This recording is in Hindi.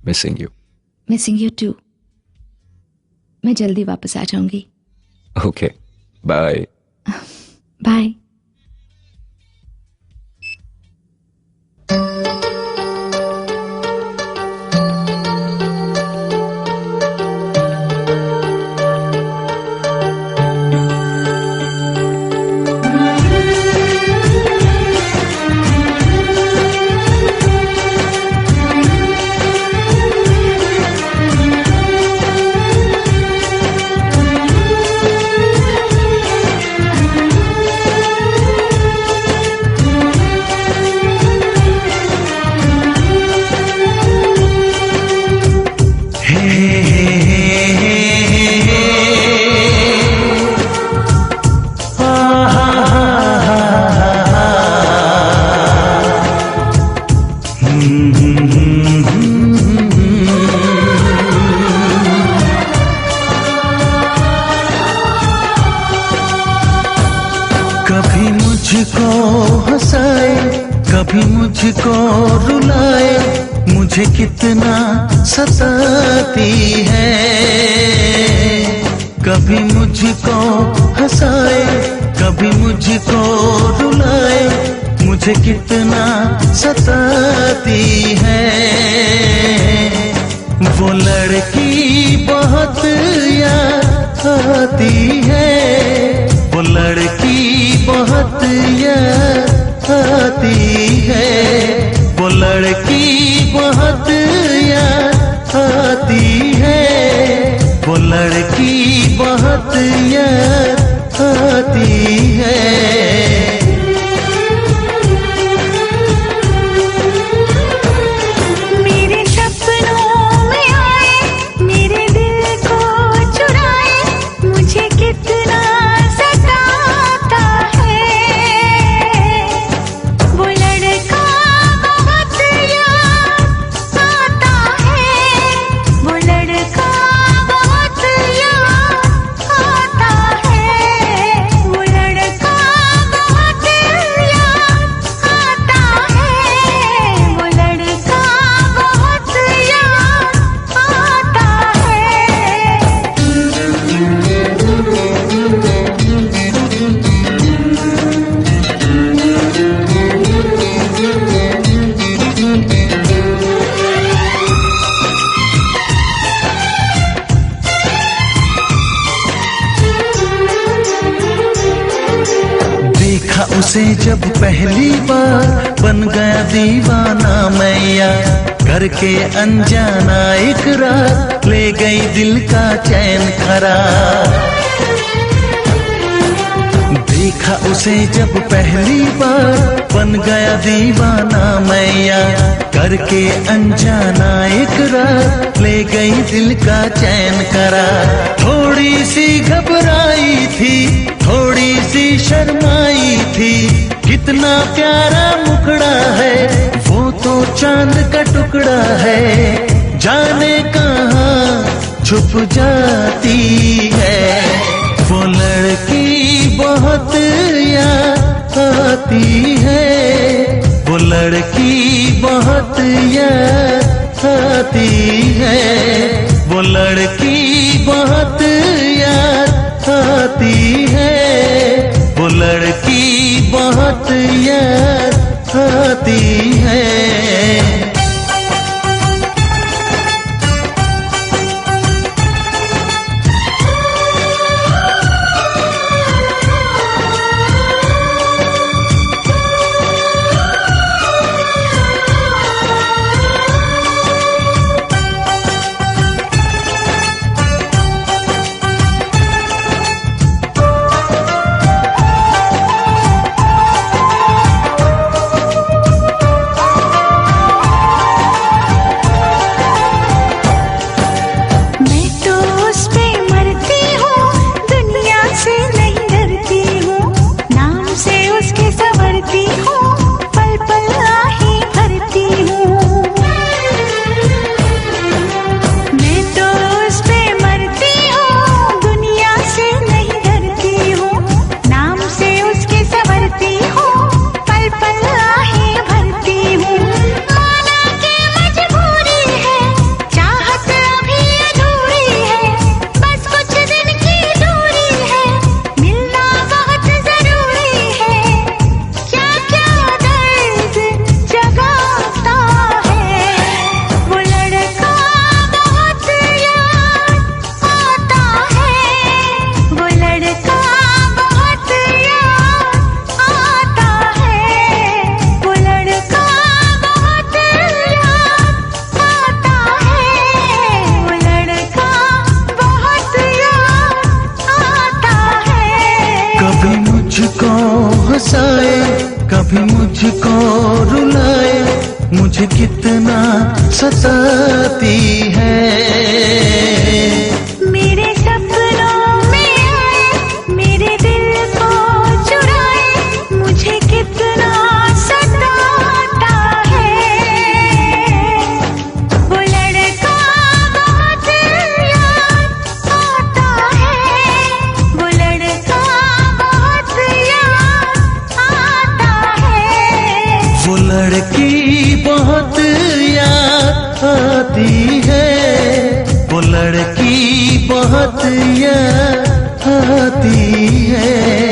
Missing you. Missing you too. मैं जल्दी वापस आ जाऊंगी। Okay, bye. बाय। कभी मुझको हंसाए, कभी मुझको रुलाए, मुझे कितना सताती है। कभी मुझको हंसाए, कभी मुझको रुलाए, मुझे कितना सताती है। वो लड़की बहुत याद आती है, वो लड़की बहुत याद आती है, वो लड़की बहुत याद आती है, वो लड़की बहुत याद आती है। उसे जब पहली बार बन गया दीवाना मैया, करके अनजाना इकरार ले गई दिल का चैन करार। देखा उसे जब पहली बार बन गया दीवाना मैया, करके अनजाना इकरार ले गई दिल का चैन करार। थोड़ी सी घबराई थी, थोड़ी सी शर्माई थी, कितना प्यारा मुखड़ा है, वो तो चांद का टुकड़ा है, जाने कहाँ छुप जाती है। वो लड़की बहुत याद आती है, वो लड़की बहुत याद आती है, वो लड़की बहुत याद आती है, वो लड़की बहुत याद आती है। मुझे कितना सताती है। मेरे सपनों में आए, मेरे दिल को चुराए, मुझे कितना सताता है। वो लड़का बहुत याद आता है, वो लड़का बहुत याद आता है। वो लड़की बहुत याद आती है, वो लड़की बहुत याद आती है।